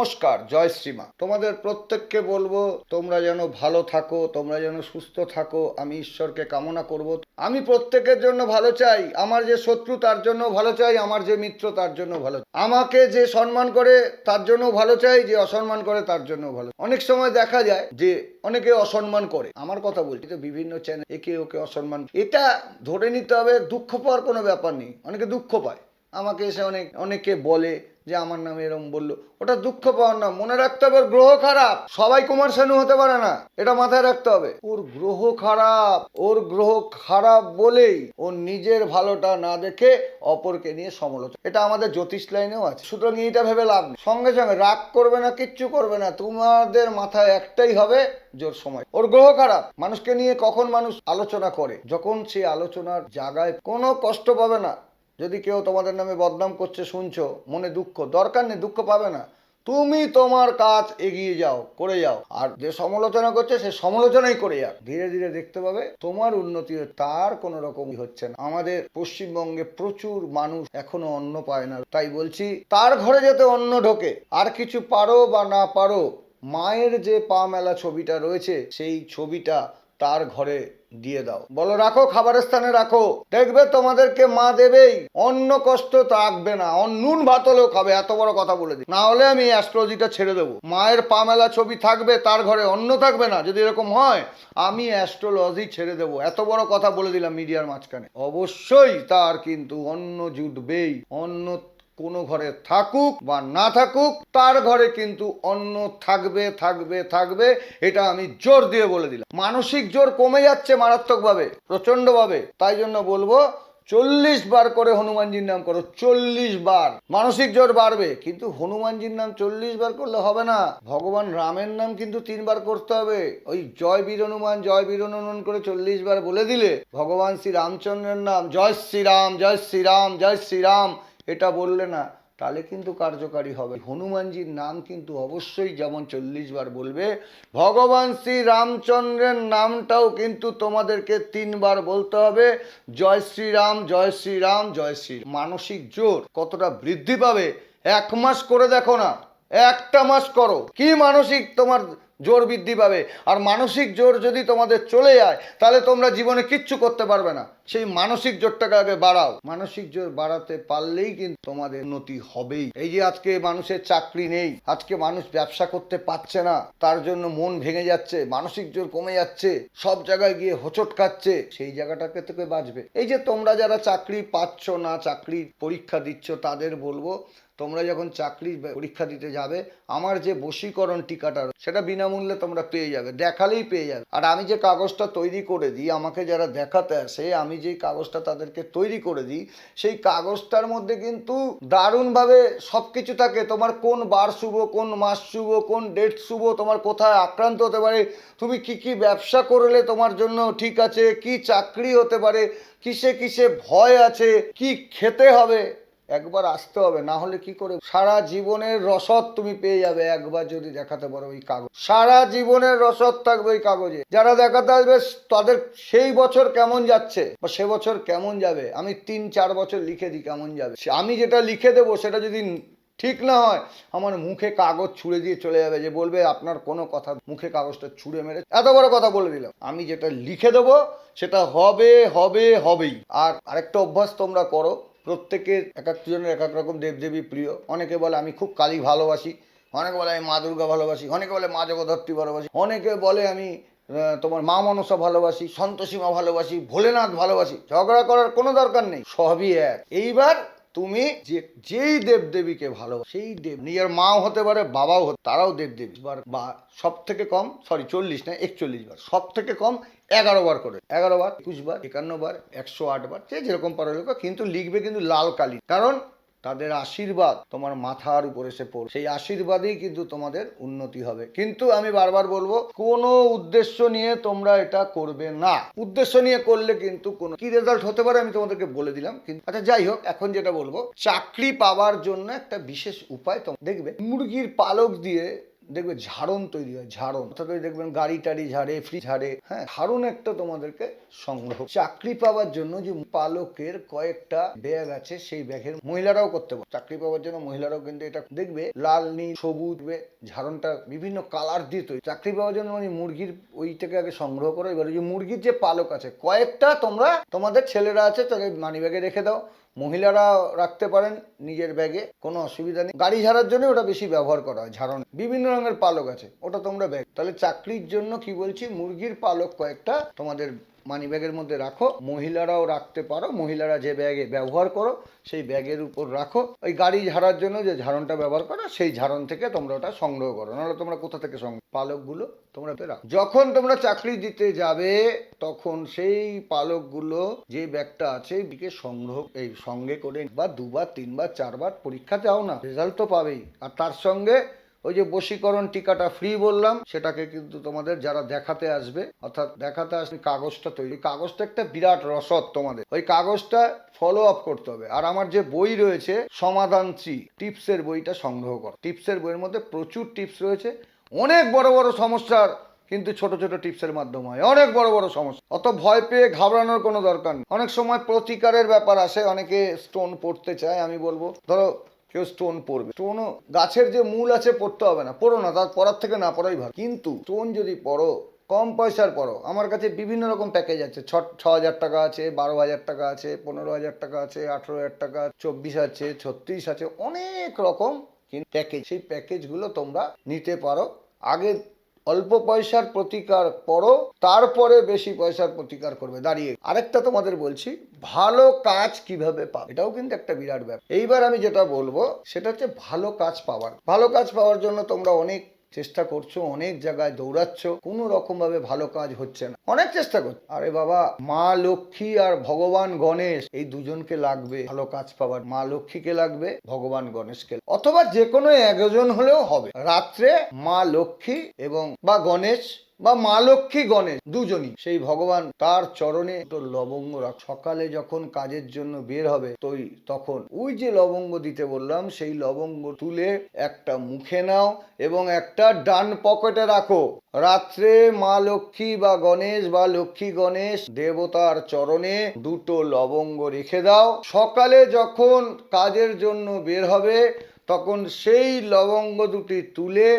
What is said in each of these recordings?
নমস্কার, জয় শ্রীমা। তোমাদের প্রত্যেককে বলবো তোমরা যেন ভালো থাকো, তোমরা যেন সুস্থ থাকো। আমি ঈশ্বরকে কামনা করব। আমি প্রত্যেকের জন্য ভালো চাই। আমার যে শত্রু তার জন্য ভালো চাই, আমার যে মিত্র তার জন্য ভালো চাই। আমাকে যে সম্মান করে তার জন্য ভালো চাই, যে অসম্মান করে তার জন্য ভালো। অনেক সময় দেখা যায় যে অনেকে অসম্মান করে, আমার কথা বলছি তো, বিভিন্ন চ্যানেল একে ওকে অসম্মান। এটা ধরে নিতে হবে, দুঃখ পাওয়ার কোনো ব্যাপার নেই। অনেকে দুঃখ পায়, আমাকে এসে অনেকে বলে যে আমার নামে এরকম বললো। ওটা দুঃখ পাওয়ার না, মনে রাখতে হবে গ্রহ খারাপ। সবাই কুমার শানু হতে পারে না, এটা মাথায় রাখতে হবে। ওর গ্রহ খারাপ, ওর গ্রহ খারাপ বলেই ও নিজের ভালোটা না দেখে অপরকে নিয়ে সমালোচনা। এটা আমাদের জ্যোতিষ লাইনেও আছে। সুতরাং এইটা ভেবে লাভ নেই। সঙ্গে সঙ্গে রাগ করবে না, কিচ্ছু করবে না। তোমাদের মাথায় একটাই হবে, জোর সময়। ওর গ্রহ খারাপ। মানুষকে নিয়ে কখন মানুষ আলোচনা করে, যখন সে আলোচনার জায়গায় কোনো কষ্ট পাবে না। যদি কেউ তোমাদের নামে বদনাম করছে, শুনছো, মনে দুঃখ, দরকার নেই, দুঃখ পাবে না। তুমি তোমার কাজ এগিয়ে যাও, করে যাও। আর যে সমালোচনা করছে সে সমালোচনাই করে যাক। ধীরে ধীরে দেখতে পাবে তোমার উন্নতি তার কোনো রকমই হচ্ছে না। আমাদের পশ্চিমবঙ্গে প্রচুর মানুষ এখনো অন্ন পায় না। তাই বলছি, তার ঘরে যাতে অন্ন ঢোকে। আর কিছু পারো বা না পারো, মায়ের যে পা মেলা ছবিটা রয়েছে, সেই ছবিটা তার ঘরে দিয়ে দাও। বলো রাখো, খাবারের স্থানে রাখো, দেখবে তোমাদেরকে মা দেবেই। অন্য কষ্ট থাকবে না, নুন ভাত হলেও খাবে, এত বড় কথা বলে দিই। না হলে আমি অ্যাস্ট্রোলজিটা ছেড়ে দেবো। মায়ের পা মেলা ছবি থাকবে, তার ঘরে অন্ন থাকবে না, যদি এরকম হয় আমি অ্যাস্ট্রোলজি ছেড়ে দেবো। এত বড় কথা বলে দিলাম মিডিয়ার মাঝখানে। অবশ্যই তার কিন্তু অন্ন জুটবেই। অন্ন কোনো ঘরে থাকুক বা না থাকুক, তার ঘরে কিন্তু অন্ন থাকবে থাকবে থাকবে। এটা আমি জোর দিয়ে বলে দিলাম। মানসিক জোর কমে যাচ্ছে মারাত্মকভাবে, প্রচন্ডভাবে। তাই জন্য বলবো 40 বার করে হনুমানজির নাম করো। 40 বার মানসিক জোর বাড়বে। কিন্তু হনুমানজির নাম 40 বার করলে হবে না। ভগবান রামের নাম কিন্তু 3 বার করতে হবে। ওই জয় বীর হনুমান, জয় বীর হনুমান করে 40 বার বলে দিলে ভগবান শ্রী রামচন্দ্রের নাম, জয় শ্রীরাম, জয় শ্রীরাম, জয় শ্রীরাম, এটা বললে না, তাহলে কিন্তু কার্যকারী হবে। হনুমানজির নাম কিন্তু অবশ্যই যেমন 40 বার বলবে, ভগবান শ্রী রামচন্দ্রের নামটাও কিন্তু তোমাদেরকে 3 বার বলতে হবে। জয় শ্রীরাম, জয় শ্রীরাম, জয় শ্রী। মানসিক জোর কতটা বৃদ্ধি পাবে 1 মাস করে দেখো না। একটা মাস করো, কি মানসিক তোমার জোর বৃদ্ধি পাবে। আর মানসিক জোর যদি তোমাদের চলে যায়, তাহলে তোমরা জীবনে কিচ্ছু করতে পারবে না। সেই মানসিক জোরটাকে আগে বাড়াও। মানসিক জোর বাড়াতে পারলেই কিন্তু তোমাদের উন্নতি হবেই। এই যে আজকে মানুষের চাকরি নেই, আজকে মানুষ ব্যবসা করতে পারছে না, তার জন্য মন ভেঙে যাচ্ছে, মানসিক জোর কমে যাচ্ছে, সব জায়গায় গিয়ে হোঁচট খাচ্ছে, সেই জায়গাটাকে থেকে বাঁচবে। এই যে তোমরা যারা চাকরি পাচ্ছ না, চাকরির পরীক্ষা দিচ্ছ, তাদের বলবো, তোমরা যখন চাকরির পরীক্ষা দিতে যাবে, আমার যে বশীকরণ টিকাটা সেটা বিনামূল্যে তোমরা পেয়ে যাবে, দেখালেই পেয়ে যাবে। আর আমি যে কাগজটা তৈরি করে দিই, আমাকে যারা দেখাতে আসে, আমি যেই কাগজটা তাদেরকে তৈরি করে দিই, সেই কাগজটার মধ্যে কিন্তু দারুণভাবে সব কিছু থাকে। তোমার কোন বার শুভ, কোন মাস শুভ, কোন ডেট শুভ, তোমার কোথায় আক্রান্ত হতে পারে, তুমি কি কি ব্যবসা করলে তোমার জন্য ঠিক আছে, কি চাকরি হতে পারে, কিসে কিসে ভয় আছে, কি খেতে হবে। একবার আসতে হবে, না হলে কি করে সারা জীবনের রসদ তুমি পেয়ে যাবে। একবার যদি দেখাতে পারো ওই কাগজ, সারা জীবনের রসদ থাকবে ওই কাগজে। যারা দেখাতে আসবে তাদের সেই বছর কেমন যাচ্ছে বা সে বছর কেমন যাবে, আমি 3-4 বছর লিখে দিই কেমন যাবে। আমি যেটা লিখে দেবো সেটা যদি ঠিক না হয়, আমার মুখে কাগজ ছুঁড়ে দিয়ে চলে যাবে, যে বলবে আপনার কোনো কথা, মুখে কাগজটা ছুঁড়ে মেরে। এত বড় কথা বলে দিলাম। আমি যেটা লিখে দেবো সেটা হবে হবে হবেই। আর আরেকটা অভ্যাস তোমরা করো, প্রত্যেকের এক একজনের এক এক রকম দেবদেবী প্রিয়। অনেকে বলে আমি খুব কালী ভালোবাসি, অনেকে বলে আমি মা দুর্গা ভালোবাসি, অনেকে বলে মা জগদ্ধাত্রী ভালোবাসি, অনেকে বলে আমি তোমার মা মনসা ভালোবাসি, সন্তোষী মা ভালোবাসি, ভোলেনাথ ভালোবাসি। ঝগড়া করার কোনো দরকার নেই, সবই এক। এইবার তুমি যেই দেবদেবীকে ভালোবাসো, সেই দেব, নিজের মাও হতে পারে, বাবাও হতে, তারাও দেবদেবী। বা সব থেকে কম, সরি 40 না 41 বার, সব থেকে কম 11 বার করে, 11 বার, 21 বার, 51 বার, 108 বার, যে যেরকম পারো লেখো। কিন্তু লিখবে কিন্তু লাল কালি, কারণ তাদের আশীর্বাদ তোমার মাথার উপরে এসে পড়বে। সেই আশীর্বাদেই কিন্তু তোমাদের উন্নতি হবে। কিন্তু আমি বারবার বলবো, কোনো উদ্দেশ্য নিয়ে তোমরা এটা করবে না। উদ্দেশ্য নিয়ে করলে কিন্তু কোনো কি রেজাল্ট হতে পারে আমি তোমাদেরকে বলে দিলাম। কিন্তু আচ্ছা যাই হোক, এখন যেটা বলবো, চাকরি পাওয়ার জন্য একটা বিশেষ উপায় তোমরা দেখবে, মুরগির পালক দিয়ে দেখবে ঝাড়ন তৈরি হয়, ঝাড়ন, অর্থাৎ ওই দেখবেন গাড়ি টাড়ি ঝাড়ে, ফ্রিজ ঝাড়ে, হ্যাঁ, ঝাড়ন একটা তোমাদেরকে সংগ্রহ। চাকরি পাওয়ার জন্য যে পালকের কয়েকটা ব্যাগ আছে, সেই ব্যাগের মহিলারাও করতে পারে। চাকরি পাওয়ার জন্য মহিলারাও কিন্তু এটা দেখবে লাল, নীল, সবুজ, ঝাড়নটা বিভিন্ন কালার দিয়ে তৈরি। চাকরি পাওয়ার জন্য মানে মুরগির ওইটাকে আগে সংগ্রহ করো। এবার যে মুরগির যে পালক আছে কয়েকটা তোমরা তোমাদের ছেলেরা আছে তাদের মানি ব্যাগে রেখে দাও, মহিলারা রাখতে পারেন নিজের ব্যাগে, কোনো অসুবিধা নেই। গাড়ি ঝাড়ার জন্য ওটা বেশি ব্যবহার করা হয়, ঝাড়ন। বিভিন্ন রঙের পালক আছে, ওটা তোমরা ব্যাগ। তাহলে চাকরির জন্য কি বলছি, মুরগির পালক কয়েকটা তোমাদের মানি ব্যাগের মধ্যে রাখো, মহিলারাও রাখতে পারো। মহিলারা যে ব্যাগে ব্যবহার করো সেই ব্যাগের উপর রাখো। ওই গাড়ি ঝাড়ার জন্য যে ঝাড়নটা ব্যবহার করো সেই ঝাড়ন থেকে তোমরা ওটা সংগ্রহ করো, নাহলে তোমরা কোথা থেকে সংগ্রহ, পালকগুলো তোমরা রাখো। যখন তোমরা চাকরি দিতে যাবে তখন সেই পালকগুলো যে ব্যাগটা আছে দিকে সংগ্রহ, এই সঙ্গে করে বা দুবার, তিনবার, চারবার পরীক্ষা দাও না, রেজাল্ট তো পাবেই। আর তার সঙ্গে ওই যে বশীকরণ টিকাটা ফ্রি বললাম, সেটাকে কিন্তু তোমাদের যারা দেখাতে আসবে, অর্থাৎ দেখাতে আসবে, কাগজটা তৈরি, কাগজটা একটা বিরাট রসদ তোমাদের, ওই কাগজটা ফলো আপ করতে হবে। আর আমার যে বই রয়েছে সমাধান 3 টিপসের বইটা সংগ্রহ করো। টিপসের বইয়ের মধ্যে প্রচুর টিপস রয়েছে, অনেক বড় বড় সমস্যার কিন্তু ছোট ছোট টিপসের মাধ্যমে হয় অনেক বড় বড় সমস্যা। অত ভয় পেয়ে ঘাবড়ানোর কোনো দরকার নেই। অনেক সময় প্রতিকারের ব্যাপার আসে, অনেকে স্টোন পড়তে চায়, আমি বলবো ধরো কেউ স্টোন পড়বে, স্টোনও গাছের যে মূল আছে পড়তে হবে না, পড়ো না, তার পড়ার থেকে না পড়াই ভালো। কিন্তু স্টোন যদি পড়ো, কম পয়সার পড়ো। আমার কাছে বিভিন্ন রকম প্যাকেজ আছে, 6,000 টাকা আছে, 12,000 টাকা আছে, 15,000 টাকা আছে, 18,000 টাকা, 24 আছে, 36 আছে, অনেক রকম কিন্তু প্যাকেজ। সেই প্যাকেজগুলো তোমরা নিতে পারো। আগে অল্প পয়সার প্রতিকার করো, তারপরে বেশি পয়সার প্রতিকার করবে দাঁড়িয়ে। আরেকটা তোমাদের বলছি, ভালো কাজ কিভাবে পাবে, এটাও কিন্তু একটা বিরাট ব্যাপার। এইবার আমি যেটা বলবো সেটা হচ্ছে ভালো কাজ পাওয়ার। ভালো কাজ পাওয়ার জন্য তোমরা অনেক চেষ্টা করছো, অনেক জায়গায় দৌড়াচ্ছ, কোনো রকম ভাবে ভালো কাজ হচ্ছে না, অনেক চেষ্টা করছো। আরে বাবা, মা লক্ষ্মী আর ভগবান গণেশ এই দুজনকে লাগবে ভালো কাজ পাওয়ার। মা লক্ষ্মীকে লাগবে, ভগবান গণেশকে, অথবা যে কোনো একজন হলেও হবে। রাত্রে মা লক্ষ্মী এবং বা গণেশ বা মা লক্ষ্মী গণেশ দুজনই, সেই ভগবান তার চরণে তো লবঙ্গ রাখ। সকালে যখন কাজের জন্য বের হবে তখন ওই যে লবঙ্গ দিতে বললাম, সেই লবঙ্গ তুলে একটা মুখে নাও এবং একটা ডান পকেটে রাখো। রাত্রে মা লক্ষ্মী বা গণেশ বা লক্ষ্মী গণেশ দেবতার চরণে দুটো লবঙ্গ রেখে দাও। সকালে যখন কাজের জন্য বের হবে তখন সেই লবঙ্গ দুটি তুলে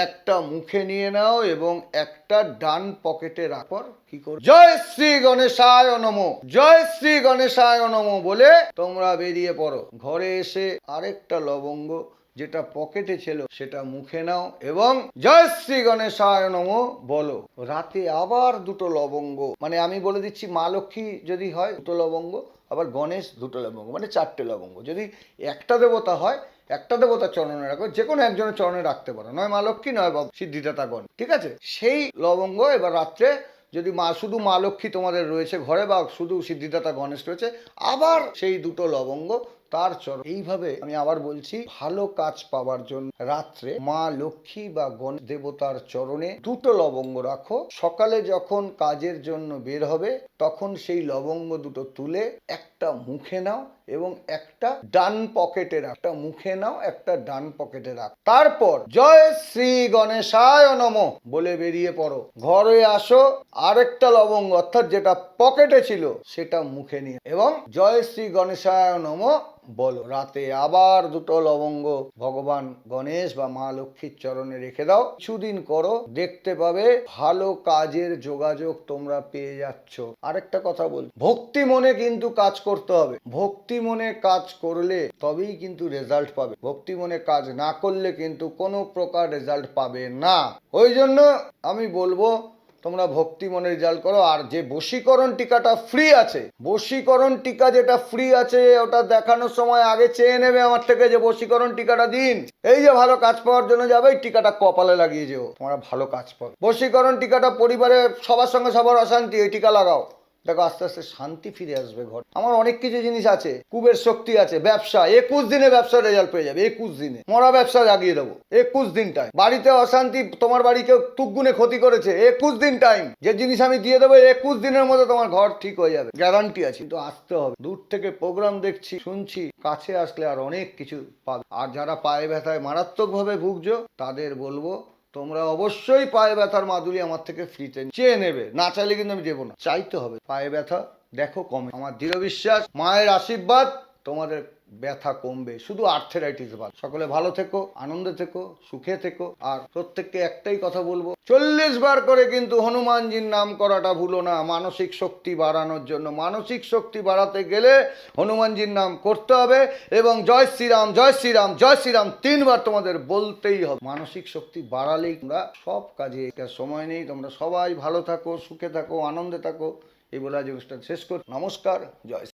একটা মুখে নিয়ে নাও এবং একটা ডান পকেটে রাখো। কি করো, জয় শ্রী গণেশায় নমঃ, জয় শ্রী গণেশায় নমঃ বলে তোমরা বেরিয়ে পড়ো। ঘরে এসে আরেকটা লবঙ্গ যেটা পকেটে ছিল সেটা মুখে নাও এবং জয় শ্রী গণেশায় নমঃ বলো। রাতে আবার দুটো লবঙ্গ, মানে আমি বলে দিচ্ছি, মা লক্ষ্মী যদি হয় দুটো লবঙ্গ, আবার গণেশ দুটো লবঙ্গ, মানে 4টে লবঙ্গ। যদি একটা দেবতা হয়, একটা দেবতার চরণে রাখো, যে কোনো একজনের চরণে রাখতে পারো, নয় মা লক্ষ্মী নয় সিদ্ধিদাতা গণ, ঠিক আছে? সেই লবঙ্গ এবার রাত্রে যদি শুধু মা লক্ষ্মী তোমাদের রয়েছে ঘরে বা শুধু সিদ্ধিদাতা গণেশ রয়েছে, আবার সেই দুটো লবঙ্গ তার চরণ। এইভাবে আমি আবার বলছি, ভালো কাজ পাওয়ার জন্য রাত্রে মা লক্ষ্মী বা গণেশ দেবতার চরণে দুটো লবঙ্গ রাখো। সকালে যখন কাজের জন্য বের হবে তখন সেই লবঙ্গ দুটো তুলে একটা মুখে নাও এবং একটা ডান পকেটে রাখ। একটা মুখে নাও, একটা ডান পকেটে রাখ। তারপর জয় শ্রী গণেশায় নমঃ বলে বেরিয়ে পড়ো। ঘরে আসো, আরেকটা লবঙ্গ অর্থাৎ যেটা পকেটে ছিল সেটা মুখে নিয়ে এবং জয় শ্রী গণেশায় নমঃ বলো। রাতে আবার দুটো লবঙ্গ ভগবান গণেশ বা মা লক্ষ্মীর চরণে রেখে দাও। কিছুদিন করো, দেখতে পাবে ভালো কাজের যোগাযোগ তোমরা পেয়ে যাচ্ছ। আরেকটা কথা বল, ভক্তি মনে কিন্তু কাজ করতে হবে। ভক্তি মনে কাজ করলে তবেই কিন্তু রেজাল্ট পাবে। ভক্তি মনে কাজ না করলে কিন্তু কোনো প্রকার রেজাল্ট পাবে না। ওই জন্য আমি বলবো তোমরা ভক্তি মনে রেজাল্ট করো। আর যে বশীকরণ টিকাটা ফ্রি আছে, বশীকরণ টিকা যেটা ফ্রি আছে, ওটা দেখানোর সময় আগে চেয়ে নেবে আমার থেকে যে বশীকরণ টিকাটা দিন। এই যে ভালো কাজ পাওয়ার জন্য যাবে, এই টিকাটা কপালে লাগিয়ে যেও, তোমরা ভালো কাজ পাবে। বশীকরণ টিকাটা পরিবারে সবার সঙ্গে সবার অশান্তি, এই টিকা লাগাও, দেখো আস্তে আস্তে শান্তি ফিরে আসবে ঘর। আমার অনেক কিছু জিনিস আছে, কুবের শক্তি আছে, ব্যবসা 21 দিনে ব্যবসার রেজাল্ট পেয়ে যাবে। 21 দিনে মরা ব্যবসা জাগিয়ে দেবো। 21 দিন টাইম। বাড়িতে অশান্তি, তোমার বাড়ি কেউ তুকগুনে ক্ষতি করেছে, 21 দিন টাইম। যে জিনিস আমি দিয়ে দেবো 21 দিনের মধ্যে তোমার ঘর ঠিক হয়ে যাবে, গ্যারান্টি আছে। কিন্তু আসতে হবে। দূর থেকে প্রোগ্রাম দেখছি, শুনছি, কাছে আসলে আর অনেক কিছু পাবে। আর যারা পায়ে ব্যথায় মারাত্মকভাবে ভুগছো তাদের বলবো তোমরা অবশ্যই পায়ে ব্যথার মাদুলি আমার থেকে ফ্রিতে চেয়ে নেবে। না চাইলে কিন্তু আমি দেবো না, চাইতে হবে। পায়ে ব্যথা দেখো কমে, আমার দৃঢ় বিশ্বাস, মায়ের আশীর্বাদ, তোমাদের ব্যথা কমবে, শুধু আর্থ্রাইটিস বাদ। সকলে ভালো থেকো, আনন্দে থেকো, সুখে থেকো। আর প্রত্যেককে একটাই কথা বলবো, 40 বার করে কিন্তু হনুমানজির নাম করাটা ভুলো না, মানসিক শক্তি বাড়ানোর জন্য। মানসিক শক্তি বাড়াতে গেলে হনুমানজির নাম করতে হবে এবং জয় শ্রীরাম, জয় শ্রীরাম, জয় শ্রীরাম 3 বার তোমাদের বলতেই হবে। মানসিক শক্তি বাড়ালেই তোমরা সব কাজে, সময় নেই, তোমরা সবাই ভালো থাকো, সুখে থাকো, আনন্দে থাকো। এই বলে আজ অনুষ্ঠান শেষ কর। নমস্কার, জয় শ্রী।